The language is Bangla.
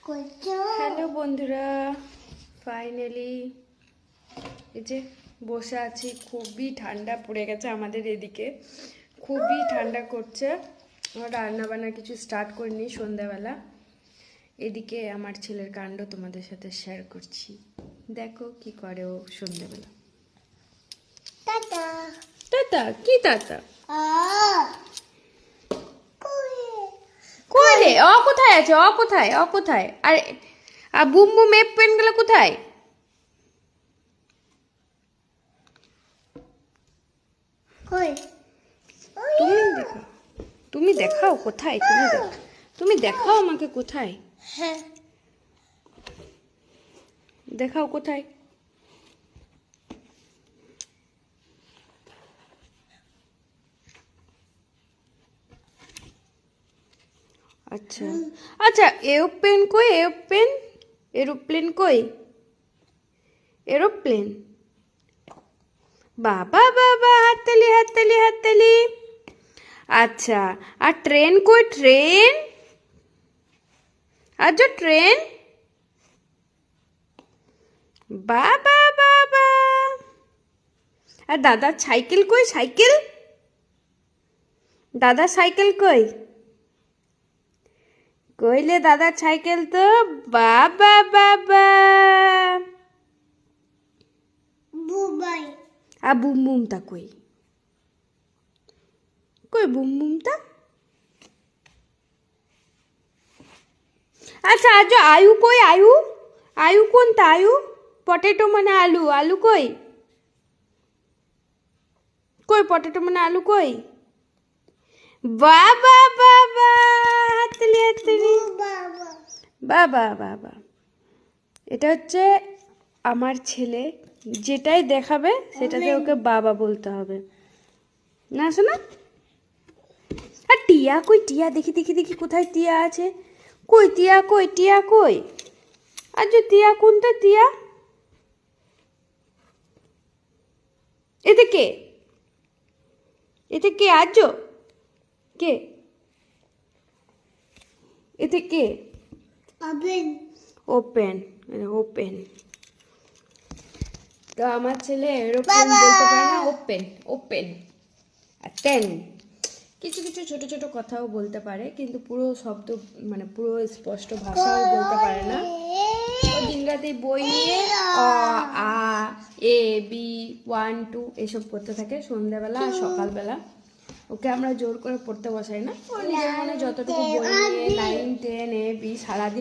হ্যালো বন্ধুরা, ফাইনালি এই যে বসে আছি। খুবই ঠান্ডা পড়ে গেছে আমাদের এদিকে, খুবই ঠান্ডা করছে। আমরা রান্নাবান্না কিছু স্টার্ট করিনি সন্ধ্যাবেলা। এদিকে আমার ছেলের কাণ্ড তোমাদের সাথে শেয়ার করছি। দেখো কি করে ও সন্ধ্যাবেলা। টাটা তাতা কি তাতা? কই রে ও কোথায় আছে? ও কোথায়? ও কোথায়? আর বুম বুম এপ পেন গুলো কোথায়? কই তুমি দেখাও কোথায়? তুমি দেখাও আমাকে কোথায়? হ্যাঁ দেখাও কোথায়? আচ্ছা আচ্ছা, এরোপ্লেন কই? এরোপ্লেন কই? এরোপ্লেন, বাবা বাবা, হাততালি হাততালি হাততালি। আচ্ছা, আর ট্রেন কই? ট্রেন, আর যে ট্রেন, বাবা বাবা। আর দাদার সাইকেল কই? সাইকেল, দাদার সাইকেল কই? কইলে দাদার সাইকেল তো, বাবা বাবা। বুবাই আর বুম বুমটা কই? কই বুম বুমটা? আচ্ছা, আজ আয়ু কই? আয়ু কোনটা? আয়ু পটেটো মানে আলু। আলু কই? কই পটেটো মানে আলু কই? বাবা বাবা, হাততালি হাততালি। বাবা বাবা বাবা। এটা হচ্ছে আমার ছেলে, যেটাই দেখাবে সেটাতে ওকে বাবা বলতে হবে, না শোনা? আর টিয়া কই? টিয়া দেখি দেখি দেখি, কোথায় টিয়া আছে? কই টিয়া কই? টিয়া কই? আর যে টিয়া কোনটা? টিয়া এতে কে? এতে কে? আজ কে? এতে কে? আবেন ওপেন, ওপেন। তো আমার ছেলে এরোপ্লেন বলতে পারে না, ওপেন ওপেন। আর টেন কিছু কিছু ছোট ছোট কথাও বলতে পারে, কিন্তু পুরো শব্দ মানে পুরো স্পষ্ট ভাষাও বলতে পারে না। ও দিনরাতে বই নিয়ে অ আ এ বি 1 2 এসব পড়তে থাকে সন্ধ্যাবেলা আর সকালবেলা। ওকে আমরা জোর করে পড়তে বসাই না, ও নিজের মনে যতটুকু বই নিয়ে 9 10 এ বি সারাদিন